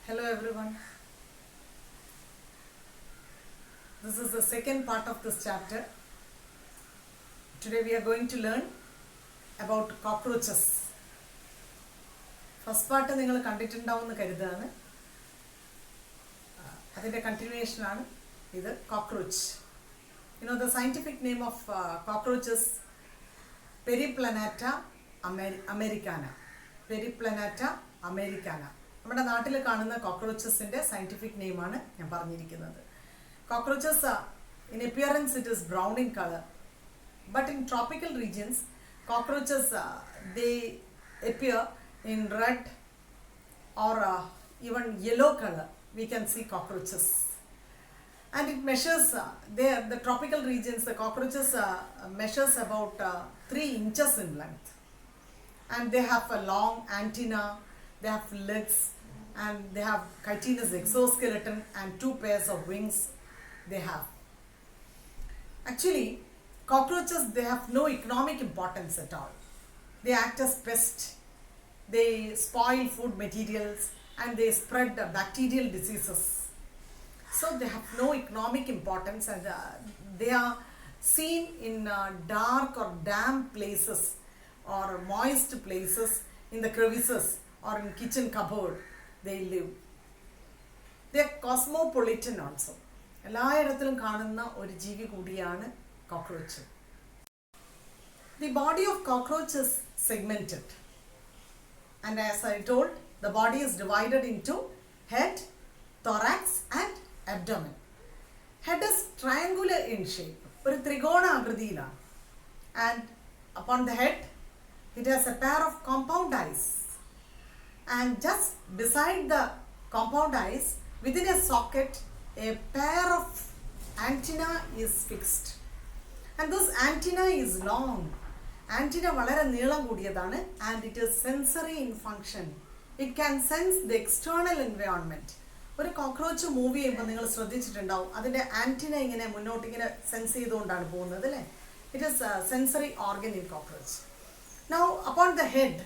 Hello everyone. This is the second part of this chapter. Today we are going to learn about cockroaches. First part നിങ്ങൾ കണ്ടിട്ടുണ്ടാവുമെന്ന് കരുതാണ്. അതിൻ്റെ continuation ആണ് ഇത് cockroach. You know the scientific name of cockroach is Periplaneta americana. Periplaneta americana. നമ്മുടെ നാട്ടിൽ കാണുന്ന കോക്രോച്ചസിൻ്റെ scientific നെയിമാണ് ഞാൻ പറഞ്ഞിരിക്കുന്നത്. Cockroaches in appearance it is brown in color, but in tropical regions cockroaches they appear in red or even yellow color. We can see cockroaches, and it measures there the tropical regions the cockroaches measures about 3 inches in length, and they have a long antenna, they have legs, and they have chitinous exoskeleton and 2 pairs of wings they have. Actually, cockroaches, they have no economic importance at all. They act as pests, they spoil food materials, and they spread bacterial diseases. So they have no economic importance, and they are seen in dark or damp places or moist places, in the crevices or in kitchen cupboard they live. They are cosmopolitan also. എല്ലായിടത്തിലും കാണുന്ന ഒരു ജീവി കൂടിയാണ് cockroach. The body of cockroach is segmented, and as I told, the body is divided into head, thorax and abdomen. Head is triangular in shape, ഒരു ത്രികോണാകൃതിയിലാണ്, and upon the head it has a pair of compound eyes, and just beside the compound eyes within a socket a pair of antenna is fixed, and this antenna is long. Antenna വളരെ നീളം കൂടിയതാണ്, and it is sensory in function. It can sense the external environment. ഒരു cockroach move ചെയ്യുമ്പോൾ നിങ്ങൾ ശ്രദ്ധിച്ചിട്ടുണ്ടാവും, അതിൻ്റെ antenna ഇങ്ങനെ മുന്നോട്ട് ഇങ്ങനെ സെൻസ് ചെയ്തുകൊണ്ടാണ് പോകുന്നത് അല്ലേ. It is sensory organ in cockroach. Now upon the head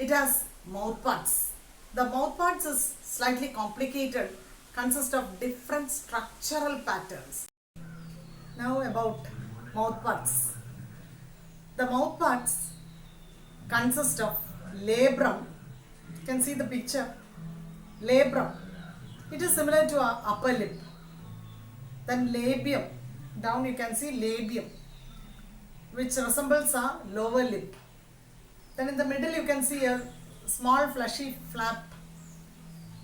it has mouth parts. The mouth parts is slightly complicated, consist of different structural patterns. Now about mouth parts. The mouth parts consist of labrum. You can see the picture. Labrum. It is similar to our upper lip. Then labium. Down you can see labium, which resembles our lower lip. Then in the middle you can see a small fleshy flap.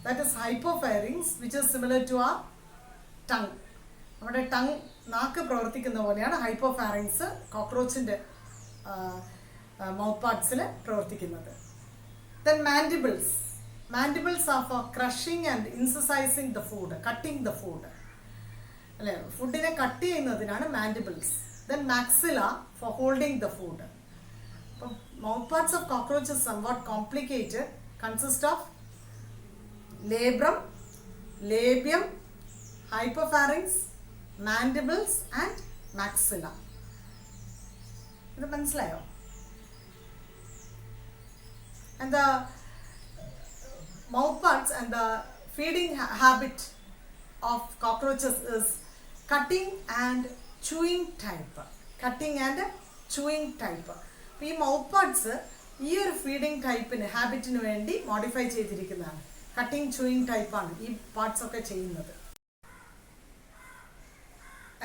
That is hypopharynx, which is similar to our tongue. നമ്മുടെ tongue നാക്ക് പ്രവർത്തിക്കുന്ന പോലെയാണ് hypopharynx കോക്രോച്ചിൻ്റെ mouth പാർട്സിൽ പ്രവർത്തിക്കുന്നത്. Then mandibles. Mandibles are for crushing and incising the food, cutting the food അല്ലേ, ഫുഡിനെ cut ചെയ്യുന്നതിനാണ് mandibles. Then maxilla for holding the food. അപ്പം mouth parts of cockroach is somewhat complicated, consist of labrum, labium, hypopharynx, mandibles and maxilla. ഇത് മനസ്സിലായോ? And the mouth parts and the feeding habit of cockroaches is cutting and chewing type. Cutting and chewing type. ഈ mouth parts ഈ ഒരു feeding ടൈപ്പിന് ഹാബിറ്റിന് വേണ്ടി modify ചെയ്തിരിക്കുന്നതാണ്. Cutting chewing ടൈപ്പാണ് ഈ parts ഒക്കെ ചെയ്യുന്നത്.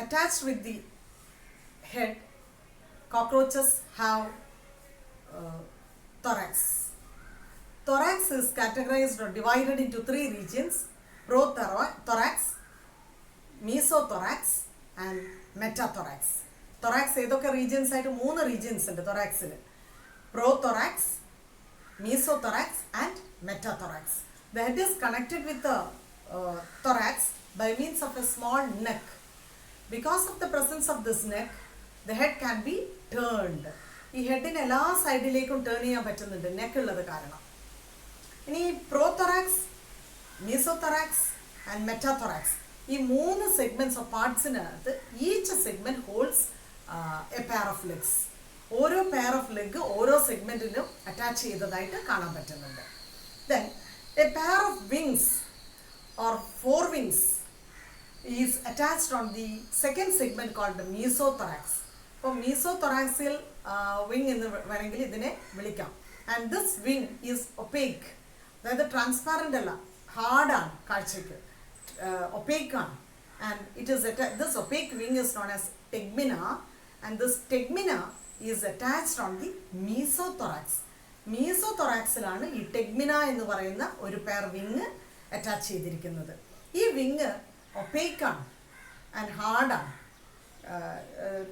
Attached with the head cockroaches have thorax. Thorax is categorized or divided into 3 regions: prothorax, mesothorax and metathorax. thorax ഏതൊക്കെ regions ആയിട്ട് 3 റീജിയൻസ് ഉണ്ട് thoraxൽ: prothorax, mesothorax and metathorax. The head is connected with the thorax by means of a small neck. Because of the presence of this neck, the head can be turned. ഈ ഹെഡിന് എല്ലാ സൈഡിലേക്കും turn ചെയ്യാൻ പറ്റുന്നുണ്ട് neck ഉള്ളത് കാരണം. ഇനി പ്രോതൊറാക്സ്, മീസോതൊറാക്സ് and metathorax, ഈ 3 segments of പാർട്സിനകത്ത് each segment holds a pair of legs. ഓരോ പെയർ ഓഫ് ലെഗ് ഓരോ സെഗ്മെന്റിലും അറ്റാച്ച് ചെയ്തതായിട്ട് കാണാൻ പറ്റുന്നുണ്ട്. Then a pair of wings or forewings is attached on the second segment called the mesothorax. അപ്പോൾ mesothoracial wing എന്ന് വേണമെങ്കിൽ ഇതിനെ വിളിക്കാം. And this wing is opaque, അതായത് ട്രാൻസ്പാരൻ്റ് അല്ല, ഹാർഡാണ് കാഴ്ചയ്ക്ക്, opaque ആണ്. And it is this opaque wing is known as tegmina, and this tegmina is attached on the mesothorax. മീസോതൊറാക്സിലാണ് ഈ ടെഗ്മിന എന്ന് പറയുന്ന ഒരു പെയർ വിങ് അറ്റാച്ച് ചെയ്തിരിക്കുന്നത്. ഈ വിങ് ഒപ്പേക്കാണ് ആൻഡ് ഹാർഡാണ്,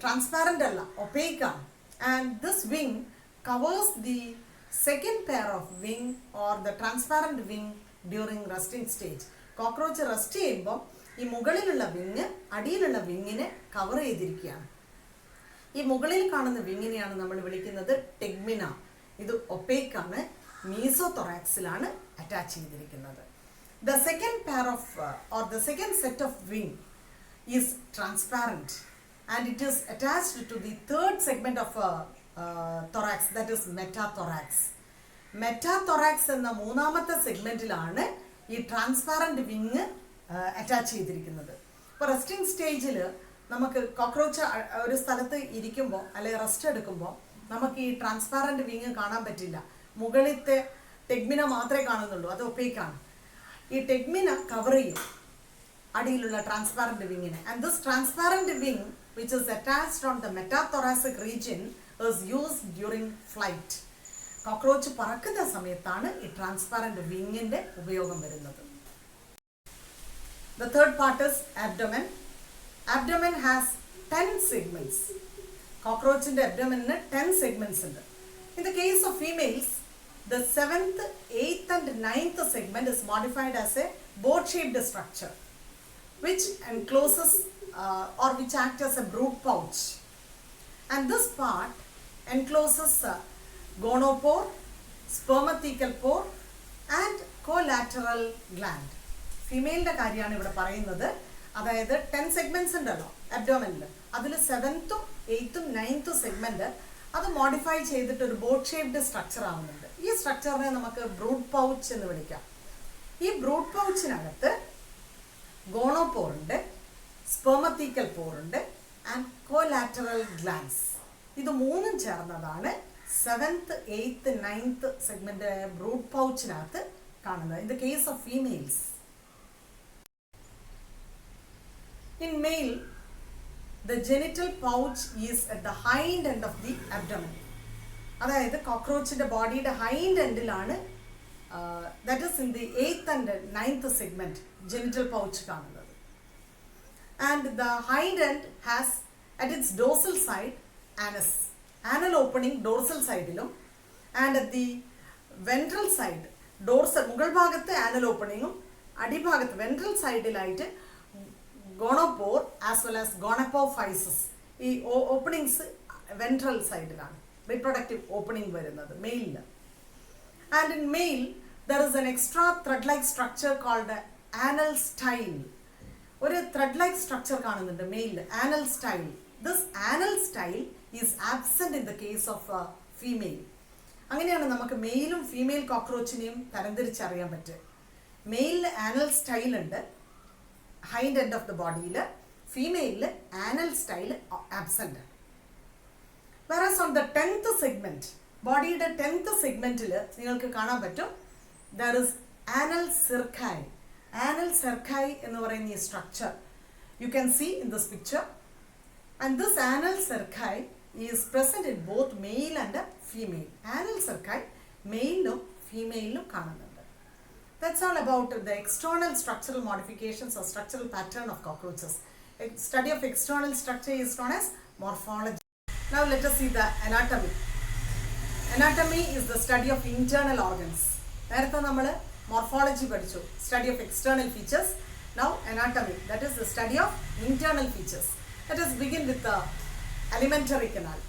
ട്രാൻസ്പാരൻ്റ് അല്ല, ഒപ്പേക്കാണ്. And this wing covers the second pair of wing or the transparent wing during resting stage. Cockroach rest ചെയ്യുമ്പോൾ ഈ മുകളിലുള്ള വിങ് അടിയിലുള്ള വിങ്ങിനെ കവർ ചെയ്തിരിക്കുകയാണ്. ഈ മുകളിൽ കാണുന്ന വിങ്ങിനെയാണ് നമ്മൾ വിളിക്കുന്നത് ടെഗ്മിന. ഇത് ഒപ്പേക്കാണ്, മീസോതൊറാക്സിലാണ് അറ്റാച്ച് ചെയ്തിരിക്കുന്നത്. The second pair of or the second set of wing is transparent and it is attached to the third segment of thorax, that is metathorax. Metathorax എന്ന മൂന്നാമത്തെ സെഗ്മെൻറ്റിലാണ് ഈ ട്രാൻസ്പാരൻറ്റ് വിങ് അറ്റാച്ച് ചെയ്തിരിക്കുന്നത്. ഇപ്പോൾ resting സ്റ്റേജിൽ നമുക്ക് cockroach ഒരു സ്ഥലത്ത് ഇരിക്കുമ്പോൾ അല്ലെങ്കിൽ റെസ്റ്റ് എടുക്കുമ്പോൾ നമുക്ക് ഈ ട്രാൻസ്പാരൻ്റ് വിങ് കാണാൻ പറ്റില്ല. മുകളിലത്തെ ടെഗ്മിന മാത്രമേ കാണുന്നുള്ളൂ, അത് ഒപ്പേക്കാണ്. ഈ ടെഗ്മിന കവർ ചെയ്യും അടിയിലുള്ള ട്രാൻസ്പാരൻ്റ് വിങ്ങിനെ. And this transparent wing which is attached on the metathoracic region is used during flight. Cockroach പറക്കുന്ന സമയത്താണ് ഈ ട്രാൻസ്പാരൻ്റ് വിങ്ങിൻ്റെ ഉപയോഗം വരുന്നത്. The third part is abdomen. Abdomen has 10 segments. കോക്രോച്ചിൻ്റെ അബ്ഡോമനിന് 10 segments ഉണ്ട്. In the case of females, the 7th, 8th and 9th segment is modified as a boat-shaped structure which encloses or which acts as a brood pouch. And this part encloses gonopore, spermathecal pore and collateral gland. ഫീമെയിലിൻ്റെ കാര്യമാണ് ഇവിടെ പറയുന്നത്. അതായത് 10 segments ഉണ്ടല്ലോ അബ്ഡോമനിൽ, അതിൽ 7th, 8th, 9th segment അത് modify ചെയ്തിട്ട് ഒരു boat shaped structure ആവുന്നുണ്ട്. ഈ സ്ട്രക്ചറിനെ നമുക്ക് ബ്രൂഡ് പൗച്ച് എന്ന് വിളിക്കാം. ഈ ബ്രൂഡ് പൗച്ചിനകത്ത് ഗോണോപോറുണ്ട്, സ്പെർമത്തീക്കൽ പോറുണ്ട് ആൻഡ് കോലാറ്ററൽ ഗ്ലാൻസ്. ഇത് മൂന്നും ചേർന്നതാണ് 7th, 8th, 9th segment brood പൗച്ചിനകത്ത് കാണുന്നത്. In the case of females. In male, the genital pouch is at the hind end of the abdomen. അതായത് കോക്രോച്ചിൻ്റെ ബോഡിയുടെ ഹൈൻഡ് എൻഡിലാണ്, that is in the 8th and 9th segment genital pouch കാണുന്നത്. And the hind end has at its dorsal side anus, anal opening dorsal സൈഡിലും and at the ventral side dorsal മുകൾ ഭാഗത്ത് anal ഓപ്പണിങ്ങും അടിഭാഗത്ത് ventral സൈഡിലായിട്ട് gonopore as well as gonapophyses. ഈ openings ventral സൈഡിലാണ് reproductive opening വരുന്നത് മെയിലിൽ. And in male there is an extra thread like structure called anal style. ഒരു ത്രെഡ് ലൈക്ക് സ്ട്രക്ചർ കാണുന്നുണ്ട് മെയിലിൽ, anal style. This anal style is absent in the case of female. അങ്ങനെയാണ് നമുക്ക് മെയിലും female കോക്രോച്ചിനെയും തരംതിരിച്ചറിയാൻ പറ്റുക. മെയിലിൽ ആനൽ സ്റ്റൈൽ ഉണ്ട് hind end of the ബോഡിയിൽ, ഫീമെയിലിൽ ആനൽ സ്റ്റൈൽ ആബ്സെൻ്റ് ആണ്. വേറാസ് ഓൺ ദ 10th സെഗ്മെൻറ്റ്, ബോഡിയുടെ 10th സെഗ്മെൻറ്റിൽ നിങ്ങൾക്ക് കാണാൻ പറ്റും there is anal cerci. Anal cerci എന്ന് പറയുന്ന ഈ structure you can see in this picture. And this anal cerci is present in both male and female. Anal cerci മെയിലിലും ഫീമെയിലിലും കാണുന്നുണ്ട്. That's all about the external structural modifications or structural pattern of cockroaches. A study of external structure is known as morphology. Now let us see the anatomy. Anatomy is the study of internal organs. നേരത്തെ നമ്മൾ morphology പഠിച്ചു, study of external features. Now anatomy, that is the study of internal features. Let us begin with the alimentary canal.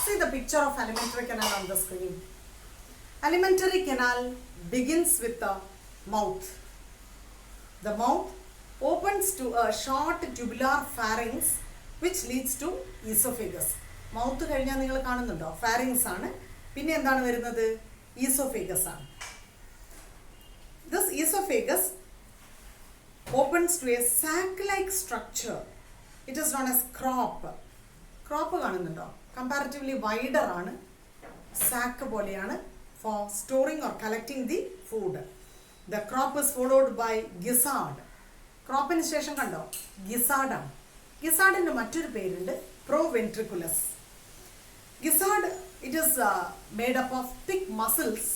See the picture of alimentary canal on the screen. Alimentary canal begins with the mouth. The mouth opens to a short tubular pharynx which leads to esophagus. Mouth കഴിഞ്ഞാൽ നിങ്ങൾ കാണുന്നുണ്ടോ, pharynx ആണ്. പിന്നെ എന്താണ് വരുന്നത്, oesophagus ആണ്. This esophagus opens to a sac-like structure. It is known as crop. Crop കാണുന്നുണ്ടോ? Comparatively wider ആണ്, sac പോലെയാണ് for storing or collecting the food. The crop is followed by gizzard. ക്രോപ്പിന് ശേഷം കണ്ടോ ഗിസാർഡാണ്. ഗിസാർഡിൻ്റെ മറ്റൊരു പേരുണ്ട് proventriculus. Gizzard, it is made up of thick muscles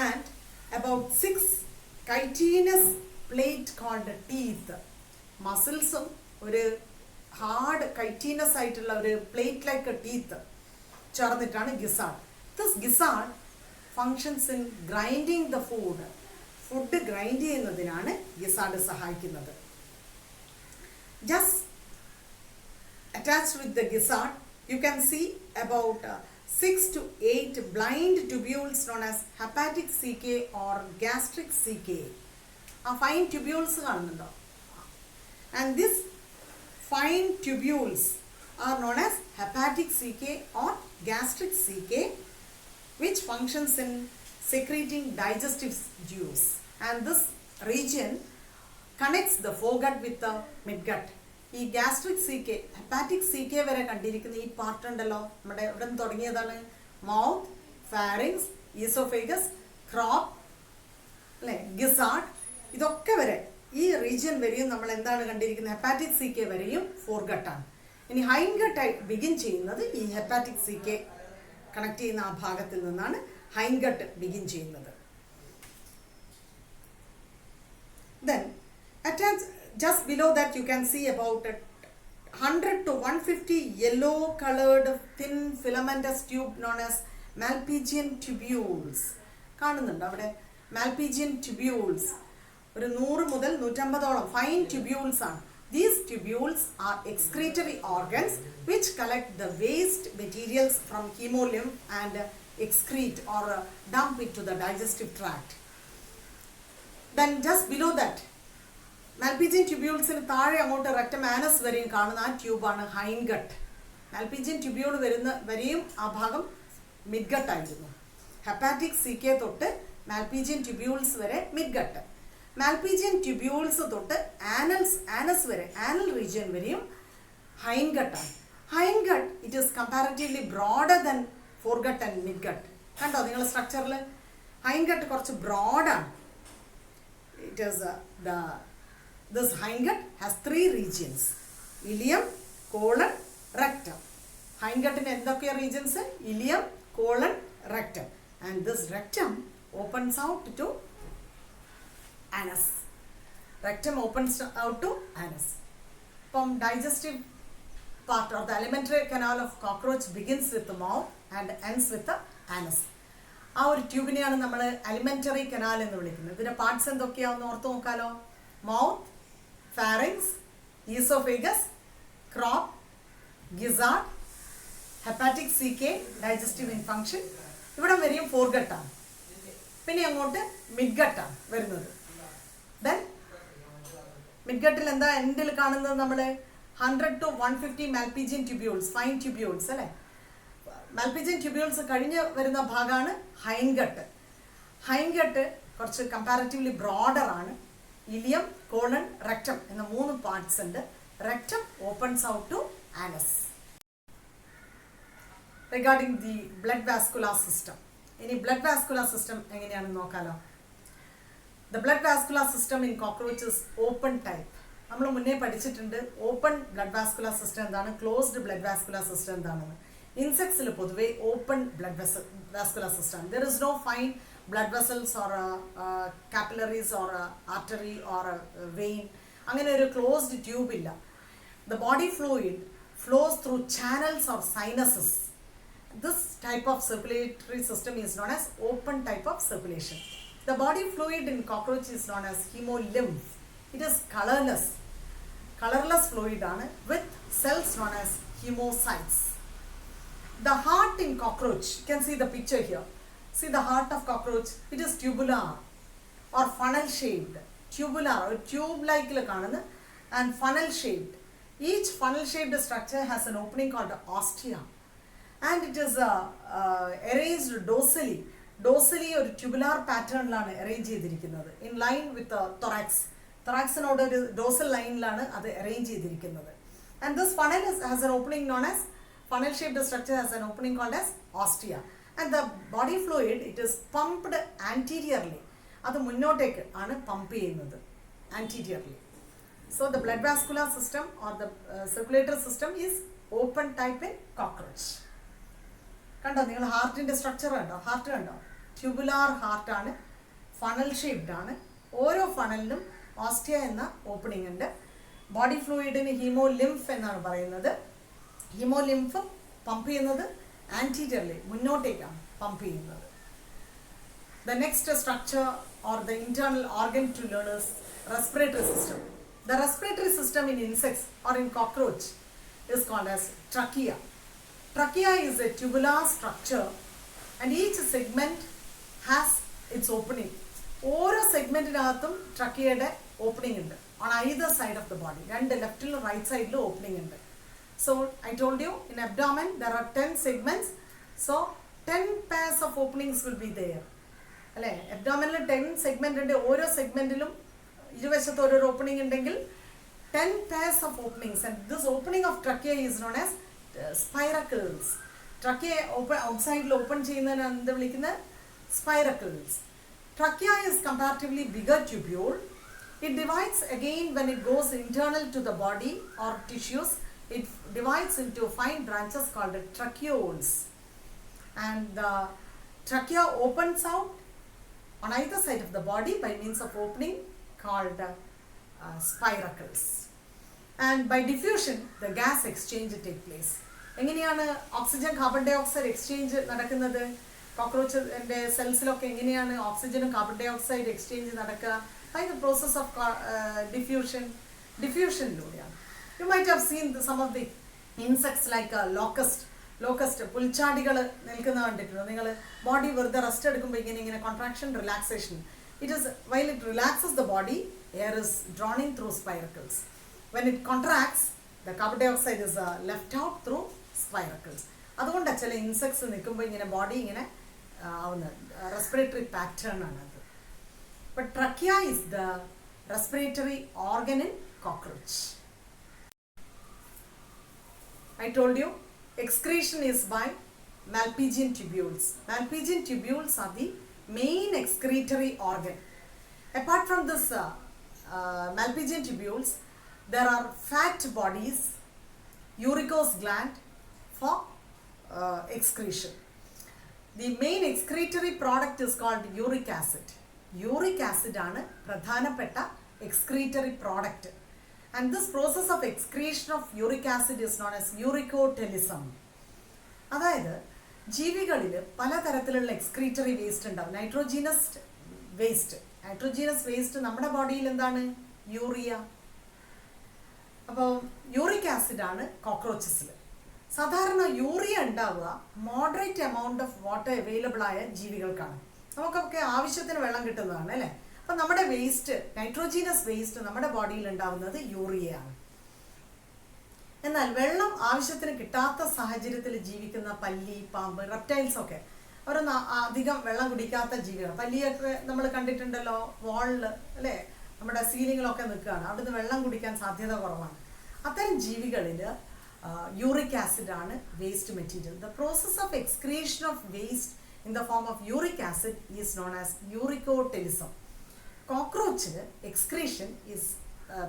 and about 6 chitinous plate called teeth. Muscles ഒരു hard chitinous ആയിട്ടുള്ള ഒരു plate like a teeth ചേർന്നിട്ടാണ് gizzard. This gizzard functions in grinding the food. Food grind ചെയ്യുന്നതിനാണ് gizzard സഹായിക്കുന്നത്. Just attached with the gizzard, you can see about 6 to 8 blind tubules known as hepatic CK or gastric CK. A fine tubules കാണുന്നുണ്ടോ? And these fine tubules are known as hepatic CK or gastric CK, which functions in secreting digestive juice. And this region connects the foregut with the midgut. ഈ gastric C K hepatic C K വരെ കണ്ടിരിക്കുന്ന ഈ part ഉണ്ടല്ലോ, നമ്മുടെ ഇവിടെ നിന്ന് തുടങ്ങിയതാണ് mouth, pharynx, oesophagus, crop, അല്ലേ, gizzard, ഇതൊക്കെ വരെ ഈ റീജിയൻ വരെയും നമ്മൾ എന്താണ് കണ്ടിരിക്കുന്നത്? ഹെപ്പാറ്റിക് സി കെ വരെയും ഫോർഗട്ടാണ്. ഇനി ഹൈൻഗട്ടായി ബിഗിൻ ചെയ്യുന്നത് ഈ ഹെപ്പാറ്റിക് സി കെ കണക്ട് ചെയ്യുന്ന ആ ഭാഗത്തിൽ നിന്നാണ് ഹൈൻഗട്ട് ബിഗിൻ ചെയ്യുന്നത്. Then attached just below that you can see about 100 to 150 yellow colored thin filamentous tube known as Malpighian tubules. കാണുന്നുണ്ടോ അവിടെ? Malpighian tubules ഒരു 100 മുതൽ 150ഓളം ഫൈൻ tubules ആണ്. These tubules are excretory organs which collect the waste materials from hemolymph and excrete or dump it to the digestive tract. Then just below that, Malpighian tubulesന് താഴെ അങ്ങോട്ട് rectum Anas വരെയും കാണുന്ന ആ ട്യൂബാണ് ഹൈൻഗട്ട്. Malpighian tubule വരെയും ആ ഭാഗം midgut ആയിരുന്നു. ഹെപ്പാറ്റിക് സി കെ തൊട്ട് Malpighian tubules വരെ മിഡ്ഗട്ട്. Malpighian tubules തൊട്ട് ആനസ് വരെ ആനൽ റീജിയൻ വരെയും ഹൈൻഗട്ടാണ്. Hindgut it is comparatively broader than foregut and midgut. കണ്ടോ നിങ്ങൾ സ്ട്രക്ചറിൽ? ഹൈൻഗട്ട് കുറച്ച് ബ്രോഡാണ്. It is this hindgut has 3 regions: ileum, colon, rectum. Hindgutine endokya regions? Ileum, colon, rectum. And this rectum opens out to anus. Rectum opens out to anus. From digestive part or the alimentary canal of cockroach begins with the mouth and ends with the anus. ആ ഒരു ട്യൂബിനെയാണ് നമ്മൾ alimentary canal എന്ന് വിളിക്കുന്നത്. ഇതിൻ്റെ parts എന്തൊക്കെയാണെന്ന് ഓർത്ത് നോക്കാലോ? Mouth, pharynx, oesophagus, crop, gizzard, hepatic caeca, digestive in function. ഇവിടെ വരെയും ഫോർഗട്ടാണ്. പിന്നെ അങ്ങോട്ട് മിഡ്ഗട്ടാണ് വരുന്നത്. ദെൻ മിഡ്ഗട്ടിൽ എന്താ എൻഡിൽ കാണുന്നത്? നമ്മൾ 100 to 150 Malpighian tubules, fine tubules അല്ലേ? Malpighian tubules കഴിഞ്ഞ് വരുന്ന ഭാഗമാണ് ഹൈൻഗട്ട്. ഹൈൻഗട്ട് കുറച്ച് കമ്പാരിറ്റീവ്ലി ബ്രോഡർ ആണ്. ഇലിയം, കോളൺ, റെക്ടം എന്ന 3 പാർട്സ് ഉണ്ട്. Rectum opens out to anus. Regarding the blood vascular system. ഇനി ബ്ലഡ് വാസ്കുലാർ സിസ്റ്റം എങ്ങനെയാണെന്ന് നോക്കാലോ? The blood vascular system in cockroaches open type. നമ്മൾ മുന്നേ പഠിച്ചിട്ടുണ്ട് ഓപ്പൺ ബ്ലഡ് വാസ്കുലാർ സിസ്റ്റം എന്താണ്, ക്ലോസ്ഡ് ബ്ലഡ് വാസ്കുലാർ സിസ്റ്റം എന്താണെന്ന്. ഇൻസെക്ട്സിൽ പൊതുവെ open blood vascular system. There is no fine blood vessels or capillaries or artery or vein. അങ്ങനെ ഒരു closed tube ഇല്ല. The body fluid flows through channels or sinuses. This type of circulatory system is known as open type of circulation. The body fluid in cockroach is known as hemolymph. It is colorless fluid with cells known as hemocytes. The heart in cockroach, you can see the picture here. See the heart of cockroach, it is tubular or funnel shaped. Tubular or tube like and funnel shaped. Each funnel shaped structure has an opening called ostia. And it is arranged dorsally. Dorsally or tubular pattern arranged in line with the thorax. തൊറാക്സിനോട് ഒരു dorsal ലൈനിലാണ് അത് arrange ചെയ്തിരിക്കുന്നത്. And this funnel has N opening known as funnel shaped structure has an opening called as ostia, and the body fluid it is pumped anteriorly. അത് മുന്നോട്ടേക്ക് ആണ് pump ചെയ്യുന്നത് anteriorly. So the blood vascular system or the circulatory system is open type in cockroach. കണ്ടോ നിങ്ങൾ ഹാർട്ടിൻ്റെ structure കണ്ടോ? Heart കണ്ടോ? Tubular ഹാർട്ടാണ്, funnel shaped ആണ്. ഓരോ ഫണലിനും ഓസ്റ്റിയ എന്ന ഓപ്പണിംഗ് ഉണ്ട്. ബോഡി ഫ്ലൂയിഡിന് ഹീമോലിംഫ് എന്നാണ് പറയുന്നത്. ഹീമോലിംഫ് പമ്പ് ചെയ്യുന്നത് ആൻറ്റീരിയർലി, മുന്നോട്ടേക്കാണ് പമ്പ് ചെയ്യുന്നത്. The next structure or the internal organ to learn is respiratory system. The respiratory system in insects or in cockroach is called as trachea. Trachea is a tubular structure and each segment has its opening. ഓരോ സെഗ്മെന്റിനകത്തും ട്രക്കിയയുടെ opening ഉണ്ട് on either side of the body. രണ്ട് ലെഫ്റ്റിലും right സൈഡിലും opening ഉണ്ട്. So I told you in abdomen there are 10 segments. So 10 pairs of openings will be there. അല്ലേ? അബ്ഡോമിനിൽ 10 segment ഉണ്ട്. ഓരോ സെഗ്മെന്റിലും ഇരുവശത്ത് ഓരോ opening ഉണ്ടെങ്കിൽ 10 pairs of openings, and this opening of trachea is known as spiracles. Trachea outside open ചെയ്യുന്നതിന് എന്ത് വിളിക്കുന്നത്? Spiracles. Trachea is comparatively bigger tubule. It divides again when it goes internal to the body or tissues. It divides into 5 branches called tracheoles, and the trachea opens out on either side of the body by means of opening called spiracles, and by diffusion the gas exchange take place. എങ്ങനെയാണ് oxygen carbon dioxide exchange നടക്കുന്നത്? കോക്രോച്ചിൻ്റെ സെൽസിലൊക്കെ എങ്ങനെയാണ് ഓക്സിജനും carbon dioxide exchange നടക്കുക? By the process of ഡിഫ്യൂഷനിലൂടെയാണ്. You might have seen some of the insects like locust പുൽച്ചാടികൾ നിൽക്കുന്നത് കണ്ടിട്ടുണ്ടോ നിങ്ങൾ? ബോഡി വെറുതെ റെസ്റ്റ് എടുക്കുമ്പോൾ ഇങ്ങനെ contraction relaxation. It is while it relaxes the body, air is drawn in through spiracles. When it contracts, the carbon dioxide is left out through spiracles. അതുകൊണ്ടാണ് ചില insects നിൽക്കുമ്പോൾ ഇങ്ങനെ ബോഡി ഇങ്ങനെ ആവുന്ന റെസ്പിറേറ്ററി പാറ്റേൺ ആണ് അത്. But trachea is the respiratory organ in cockroach. I told you excretion is by Malpighian tubules. Malpighian tubules are the main excretory organ. Apart from this Malpighian tubules, there are fat bodies, uricose gland for excretion. The main excretory product is called uric acid. Uric acid ആണ് പ്രധാനപ്പെട്ട excretory product. And this process of excretion of uric acid is known as uricotelism. അതായത് ജീവികളിൽ പലതരത്തിലുള്ള excretory waste ഉണ്ടാവും. Nitrogenous waste നമ്മുടെ ബോഡിയിൽ എന്താണ്? Urea. അപ്പോൾ യൂറിക് ആസിഡ് ആണ് കോക്രോച്ചസിൽ. സാധാരണ യൂറിയ ഉണ്ടാവുക moderate amount of water available ആയ ജീവികൾക്കാണ്. നമുക്കൊക്കെ ആവശ്യത്തിന് വെള്ളം കിട്ടുന്നതാണ് അല്ലേ? അപ്പം നമ്മുടെ വേസ്റ്റ്, നൈട്രോജീനസ് വേസ്റ്റ് നമ്മുടെ ബോഡിയിൽ ഉണ്ടാവുന്നത് യൂറിയയാണ്. എന്നാൽ വെള്ളം ആവശ്യത്തിന് കിട്ടാത്ത സാഹചര്യത്തിൽ ജീവിക്കുന്ന പല്ലി, പാമ്പ്, റെപ്റ്റൈൽസ് ഒക്കെ അവരൊന്നും അധികം വെള്ളം കുടിക്കാത്ത ജീവികൾ. പല്ലിയൊക്കെ നമ്മൾ കണ്ടിട്ടുണ്ടല്ലോ വാളിൽ അല്ലേ, നമ്മുടെ സീലിങ്ങിലൊക്കെ നിൽക്കുകയാണ്, അവിടുന്ന് വെള്ളം കുടിക്കാൻ സാധ്യത കുറവാണ്. അത്തരം ജീവികളിൽ യൂറിക് ആസിഡ് ആണ് waste material. The process of excretion of waste in the form of uric acid is known as uricotelism. കോക്രോച്ചിൽ excretion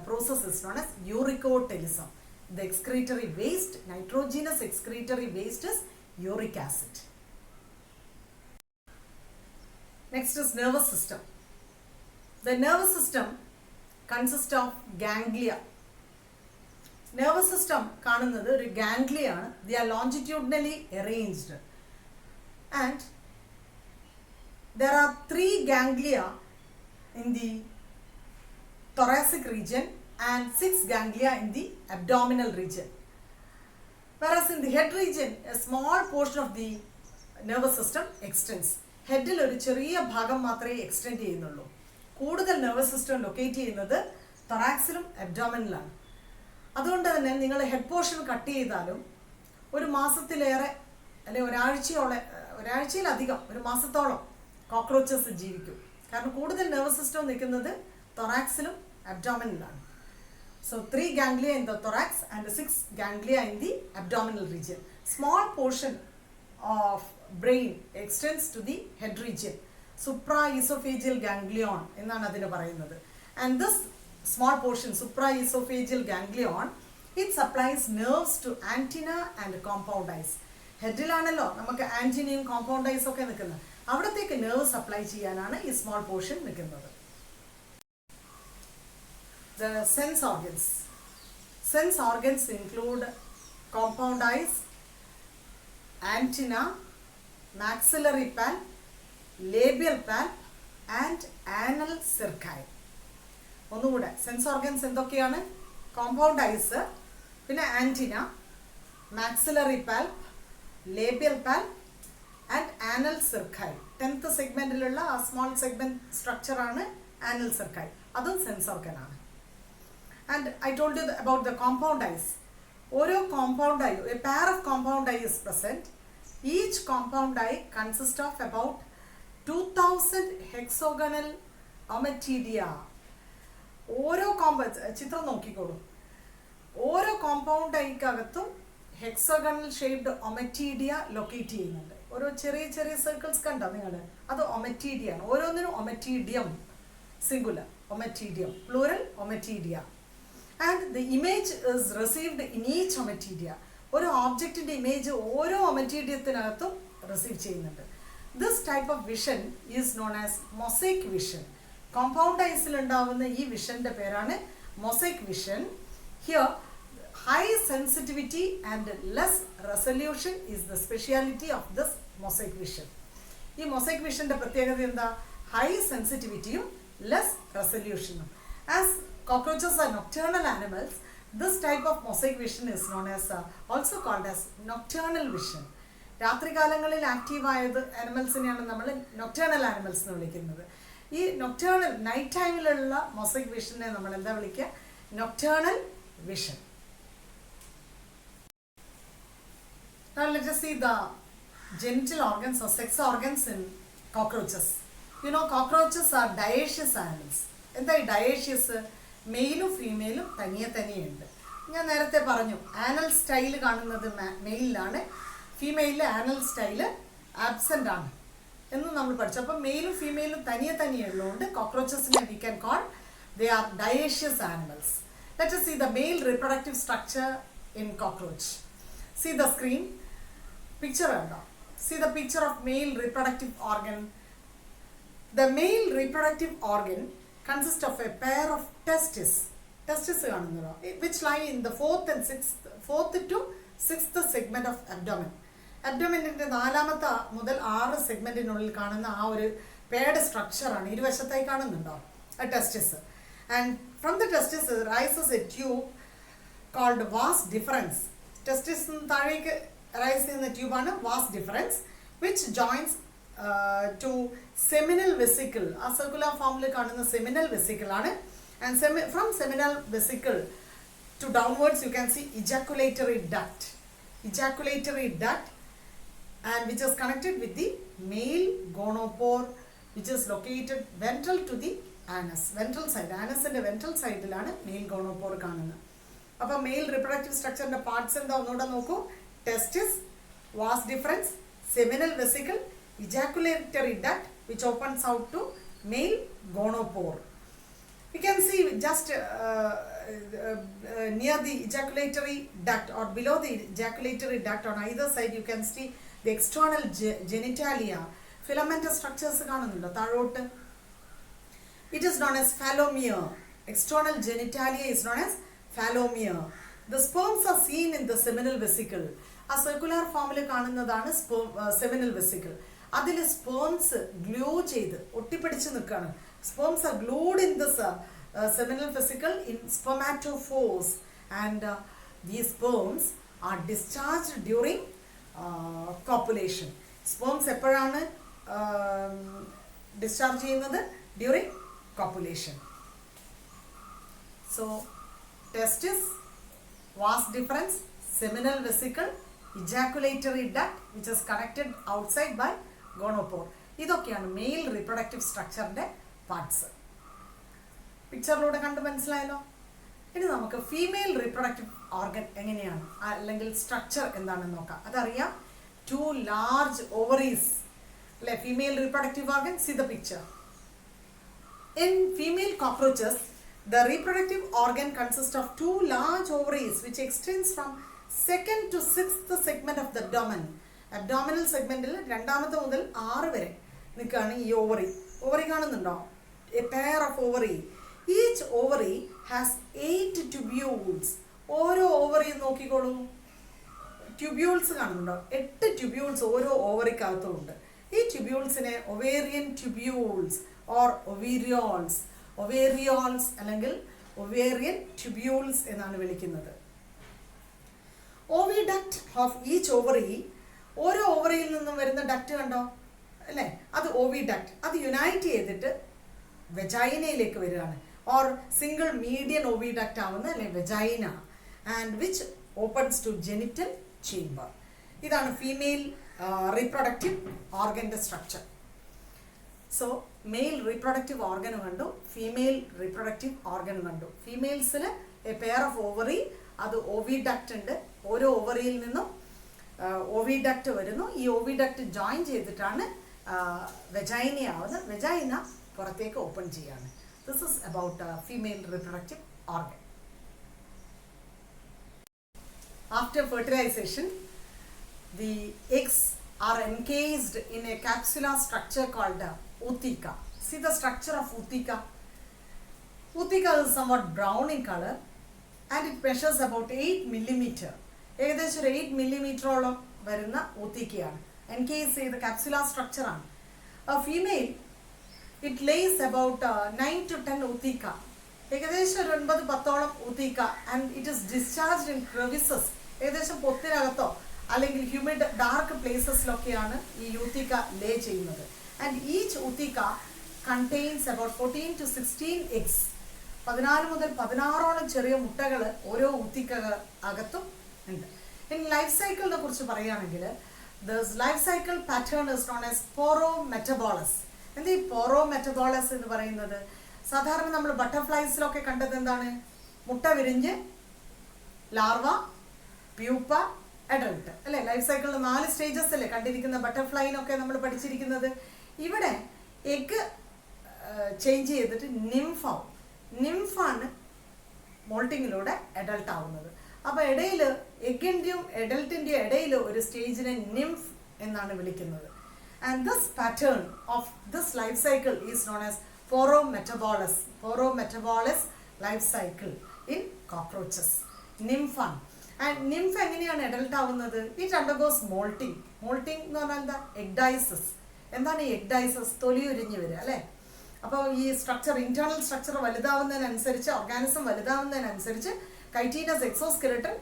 process is known as uricotelism. The excretory waste, nitrogenous excretory waste is uric acid. Next is nervous system. The nervous system consists of ganglia. Nervous system കാണുന്നത് ഒരു ganglia ആണ്. They are longitudinally arranged, and there are 3 ganglia in the thoracic region and 6 ganglia in the abdominal region. Whereas in the head region, a small portion of the nervous system extends. ഹെഡിൽ ഒരു ചെറിയ ഭാഗം മാത്രമേ extend ചെയ്യുന്നുള്ളൂ. കൂടുതൽ nervous system locate ചെയ്യുന്നത് തൊറാക്സിലും അബ്ഡോമിനിലാണ്. അതുകൊണ്ട് തന്നെ നിങ്ങൾ ഹെഡ് പോർഷൻ കട്ട് ചെയ്താലും ഒരു മാസത്തിലേറെ അല്ലെങ്കിൽ ഒരാഴ്ചയിലധികം ഒരു മാസത്തോളം കോക്രോച്ചസ് ജീവിക്കും. കാരണം കൂടുതൽ നെർവസ് സിസ്റ്റം നിൽക്കുന്നത് തൊറാക്സിലും അബ്ഡോമിനിലാണ്. So 3 ganglia in the thorax and 6 ganglia in the abdominal region. Small portion of brain extends to the head region. Supraesophageal ganglion എന്നാണ് അതിന് പറയുന്നത്. And this small portion, supraesophageal ganglion, it supplies nerves to antenna and compound eyes. ഹെഡിലാണല്ലോ നമുക്ക് ആൻറ്റിനയും compound ice ഒക്കെ നിൽക്കുന്നത്. അവിടത്തേക്ക് nerve supply ചെയ്യാനാണ് ഈ small portion നിൽക്കുന്നത്. The sense organs. Sense organs include compound eyes, antenna, maxillary pulp, labial pulp and anal cerci. ഒന്നുകൂടെ sense organs എന്തൊക്കെയാണ്? Compound eyes, പിന്നെ antenna, maxillary palp, labial palp and anal cerci. 10th സെഗ്മെന്റിലുള്ള ആ small segment സ്ട്രക്ചറാണ് anal cerci. അതും sense ഓർഗനാണ്. And I told you about the compound eyes. ഓരോ compound eye, a pair of compound eye is present. Each compound eye consist of about 2000 hexagonal ommatidia. ഓരോ ചിത്രം നോക്കിക്കോളൂ. ഓരോ കോമ്പൗണ്ട് ഐക്കകത്തും hexagonal shaped ommatidia locate ചെയ്യുന്നുണ്ട്. ഓരോ ചെറിയ ചെറിയ സർക്കിൾസ് കണ്ടോ നിങ്ങൾ? അത് ഒമറ്റീഡിയ ആണ്. ഓരോന്നിനും ommatidium, singular ommatidium, plural ommatidia. And the image is received in each ommatidia. ഒരു ഓബ്ജക്റ്റിന്റെ ഇമേജ് ഓരോ ഒമറ്റീഡിയത്തിനകത്തും റിസീവ് ചെയ്യുന്നുണ്ട്. This type of vision is known as mosaic vision. Compound ഐസിൽ ഉണ്ടാവുന്ന ഈ വിഷന്റെ പേരാണ് mosaic vision. Here high sensitivity and less resolution is the speciality of this mosaic vision. ഈ mosaic visionന്റെ പ്രത്യേകത എന്താ? ഹൈ സെൻസിറ്റിവിറ്റിയും ലെസ് റെസൊല്യൂഷനും. As cockroaches are nocturnal animals, this type of mosaic vision is known as also called as nocturnal vision. രാത്രികാലങ്ങളിൽ ആക്റ്റീവായത് ആനിമൽസിനെയാണ് നമ്മൾ nocturnal animals എന്ന് വിളിക്കുന്നത്. ഈ നൊക്ടേണൽ നൈറ്റ് ടൈമിലുള്ള മൊസൈക് വിഷനെ നമ്മൾ എന്താ വിളിക്കുക? Nocturnal vision. Now let us see the genital organs or sex organs in cockroaches. You know, cockroaches are dioecious animals. എന്താ ഈ ഡയേഷ്യസ്? മെയിലും ഫീമെയിലും തനിയുണ്ട്. ഞാൻ നേരത്തെ പറഞ്ഞു ആനൽ സ്റ്റൈൽ കാണുന്നത് മെയിലിലാണ്, ഫീമെയിലിൽ ആനൽ സ്റ്റൈല് ആബ്സെൻ്റ് ആണ് എന്ന് നമ്മൾ പഠിച്ചു. അപ്പം മെയിലും ഫീമെയിലും തനിയുള്ളതുകൊണ്ട് കോക്രോച്ചസിനെ we can call they are dioecious animals. Let us see the male reproductive structure in cockroach. See the screen. Picture undo. See the picture of male reproductive organ. The male reproductive organ consists of a pair of testes കാണുന്നതോ, which lie in the fourth to sixth segment of abdomen. അബ്ഡോമിൻ്റെ 4ാമത്തെ മുതൽ 6 സെഗ്മെന്റിനുള്ളിൽ കാണുന്ന ആ ഒരു പേഡ് സ്ട്രക്ചറാണ്. ഇരുവശത്തായി കാണുന്നുണ്ടോ testis? And from the testis rises a tube called vas deferens. Testis താഴേക്ക് rise ചെയ്യുന്ന ട്യൂബാണ് vas deferens, which joins to seminal vesicle. ആ സർക്കുലർ ഫോമിൽ കാണുന്ന സെമിനൽ വെസിക്കിൾ ആണ്. And from seminal vesicle to downwards you can see ejaculatory duct and which is connected with the male gonopore, which is located ventral to the anus. Ventral side, anusന്റെ ventral സൈഡിലാണ് male gonopore കാണുന്നത്. അപ്പോൾ male reproductive സ്ട്രക്ചറിന്റെ parts എന്താ ഒന്നുകൂടെ നോക്കൂ. Testis, vas deferens, seminal vesicle, ejaculatory duct which opens out to male gonopore. We can see just near the ejaculatory duct or below the ejaculatory duct on either side you can see the external genitalia, filamentous structures കാണുന്നുണ്ടോ താഴോട്ട്? It is known as phallomere. External genitalia is known as phallomere. The sperms are seen in the seminal vesicle. ആ circular ഫോമിൽ കാണുന്നതാണ് seminal vesicle. അതിൽ sperms glue ചെയ്ത് ഒട്ടിപ്പിടിച്ച് നിൽക്കുകയാണ്. Sperms are glued in this seminal vesicle in spermatophores, and these sperms are discharged during copulation. Sperms എപ്പോഴാണ് discharge ചെയ്യുന്നത്? During copulation. So testis, vas deferens, seminal vesicle, ejaculatory duct which is connected outside by gonopore. ഇതൊക്കെയാണ് mail reproductive സ്ട്രക്ചറിന്റെ parts. We പിക്ചറിലൂടെ കണ്ട് മനസ്സിലായല്ലോ. ഇനി നമുക്ക് female reproductive organ എങ്ങനെയാണ് അല്ലെങ്കിൽ structure എന്താണെന്ന് നോക്കാം. അതറിയാം, 2 large ovaries അല്ലെ female reproductive organ. See the picture. In female cockroaches, the reproductive organ consists of 2 large ovaries which extends from 2nd to 6th segment of the abdomen. Abdominal segmentil രണ്ടാമത്തെ മുതൽ 6 വരെ നിൽക്കുകയാണ് ഈ ovary. Ovary കാണുന്നുണ്ടോ? A pair of ovary. Each ovary has 8 tubules. ഓരോ ovary നോക്കിക്കോളൂ. Tubules കാണുന്നുണ്ടോ? 8 tubules ഓരോ ഓവറിക്കകത്തുമുണ്ട്. ഈ ട്യൂബ്യൂൾസിനെ ഒവേറിയൻ ട്യൂബ്യൂൾസ് ഓർ ഒവീരിയോൾസ്, ഒവേറിയോൾസ് അല്ലെങ്കിൽ ഒവേറിയൻ ട്യൂബ്യൂൾസ് എന്നാണ് വിളിക്കുന്നത്. ഓവിഡക്റ്റ് ഓഫ് ഈച്ച് ഓവറി, ഓരോ ഓവറിയിൽ നിന്നും വരുന്ന ഡക്റ്റ് കണ്ടോ അല്ലേ, അത് ഓവിഡക്റ്റ്. അത് യുണൈറ്റ് ചെയ്തിട്ട് വെജൈനയിലേക്ക് വരികയാണ്. ഓർ സിംഗിൾ മീഡിയൻ ഓവിഡക്റ്റ് ആവുന്ന അല്ലെ vagina, and which opens to genital chamber. ഇതാണ് ഫീമെയിൽ റീപ്രൊഡക്റ്റീവ് ഓർഗൻ്റെ സ്ട്രക്ചർ. സോ മെയിൽ റീപ്രൊഡക്റ്റീവ് ഓർഗനും കണ്ടു, ഫീമെയിൽ റീപ്രൊഡക്റ്റീവ് ഓർഗനും കണ്ടു. ഫീമെയിൽസിൽ എ പെയർ ഓഫ് ഓവറി, അത് ഓവിഡക്റ്റ് ഉണ്ട്. ഓരോ ഓവറിയിൽ നിന്നും ഓവിഡക്റ്റ് വരുന്നു. ഈ ഓവിഡക്റ്റ് ജോയിൻ ചെയ്തിട്ടാണ് വെജൈനയാവുന്നത്. വെജൈന പുറത്തേക്ക് ഓപ്പൺ ചെയ്യാണ്. This is about female reproductive organ. After fertilization, the eggs are encased in a capsular structure called ootheca. See the structure of ootheca. Ootheca is somewhat brown in color and it measures about 8 millimeter. ഏകദേശം ഒരു 8 millimeteroളം വരുന്ന ഊത്തിക്കയാണ്. Encase ചെയ്ത capsular structure ആണ്. A female, it lays about 9 to 10 ootheca. ഏകദേശം ഒരു 9-10ഓളം ootheca, and it is discharged in crevices. ഏകദേശം പൊത്തിനകത്തോ അല്ലെങ്കിൽ ഹ്യൂമിഡ് ഡാർക്ക് പ്ലേസസിലൊക്കെയാണ് ഈ ഊത്തിക്ക ലേ ചെയ്യുന്നത്. And each ootheca contains about 14 to 16 eggs. 14 മുതൽ 16ഓളം ചെറിയ മുട്ടകൾ ഓരോ ഊത്തിക്ക അകത്തും ഉണ്ട്. ഇനി ലൈഫ് സൈക്കിളിനെ കുറിച്ച് പറയുകയാണെങ്കിൽ, this life cycle pattern is known as paurometabolous. എന്താ ഈ പോറോമെറ്റബോളസ് എന്ന് പറയുന്നത്? സാധാരണ നമ്മൾ ബട്ടർഫ്ലൈസിലൊക്കെ കണ്ടത് എന്താണ്? മുട്ട വിരിഞ്ഞ് ലാർവ, പ്യൂപ്പ, അഡൾട്ട് അല്ലേ? ലൈഫ് സൈക്കിളിൽ 4 സ്റ്റേജസ് അല്ലേ കണ്ടിരിക്കുന്ന ബട്ടർഫ്ലൈനൊക്കെ നമ്മൾ പഠിച്ചിരിക്കുന്നത്. ഇവിടെ എഗ് ചേഞ്ച് ചെയ്തിട്ട് നിംഫാവും. നിംഫാണ് മോൾട്ടിങ്ങിലൂടെ അഡൾട്ട് ആവുന്നത്. അപ്പോൾ ഇടയിൽ എഗിൻ്റെയും അഡൾട്ടിൻ്റെയും ഇടയിൽ ഒരു സ്റ്റേജിനെ നിംഫ് എന്നാണ് വിളിക്കുന്നത്. And this pattern of this life cycle is known as porometabolous. Porometabolous life cycle in cockroaches. Nymph. And nymph എങ്ങനെയാണ് അഡൽട്ട് ആവുന്നത്? It undergoes moulting. മോൾട്ടിങ് എന്ന് പറഞ്ഞാൽ എന്താ? എഗ്ഡൈസസ്. എന്താണ് ഈ എഗ്ഡൈസസ്? തൊലി ഉരിഞ്ഞ് വരിക അല്ലേ? അപ്പോൾ ഈ സ്ട്രക്ചർ, ഇന്റേണൽ സ്ട്രക്ചർ വലുതാവുന്നതിനനുസരിച്ച്, ഓർഗാനിസം വലുതാവുന്നതിനനുസരിച്ച് കൈറ്റീനസ് എക്സോസ്കെലട്ടൺ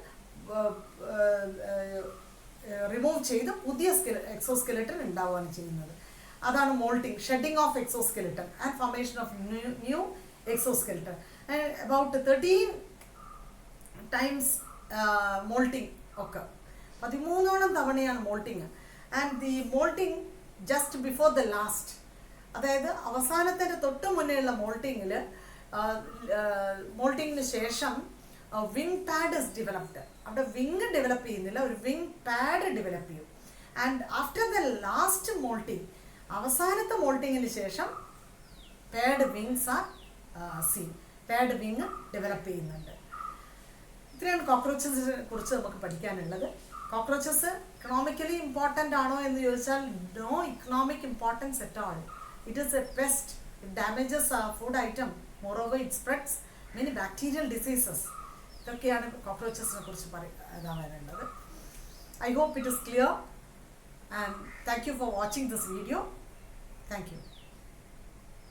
റിമൂവ് ചെയ്ത് പുതിയ എക്സോസ്കെലട്ടൺ ഉണ്ടാവുകയാണ് ചെയ്യുന്നത്. അതാണ് moulting, shedding of exoskeleton and formation of new exoskeleton. And about 13 times moulting ഒക്കെ, 13ഓളം തവണയാണ് moulting. And the moulting just before the last, അതായത് അവസാനത്തിൻ്റെ തൊട്ട് മുന്നേയുള്ള മോൾട്ടിങ്ങിൽ, മോൾട്ടിങ്ങിന് ശേഷം വിങ് പാഡ് ഇസ് ഡെവലപ്ഡ്. അവിടെ വിങ് ഡെവലപ്പ് ചെയ്യുന്നില്ല, ഒരു വിങ് പാഡ് ഡെവലപ്പ് ചെയ്യും. And after the last moulting, അവസാനത്തെ മോൾട്ടിങ്ങിന് ശേഷം pad wings are seen. Pad wing develop ചെയ്യുന്നുണ്ട്. ഇത്രയാണ് കോക്രോച്ചസിനെ കുറിച്ച് നമുക്ക് പഠിക്കാനുള്ളത്. കോക്രോച്ചസ് ഇക്കണോമിക്കലി ഇമ്പോർട്ടൻ്റ് ആണോ എന്ന് ചോദിച്ചാൽ no economic importance at all. It is a pest. It damages a food item. Moreover it spreads many bacterial diseases. ഇതൊക്കെയാണ് കോക്രോച്ചസിനെ കുറിച്ച് പറയാനുള്ളത്. I hope it is clear, and thank you for watching this video. Thank you.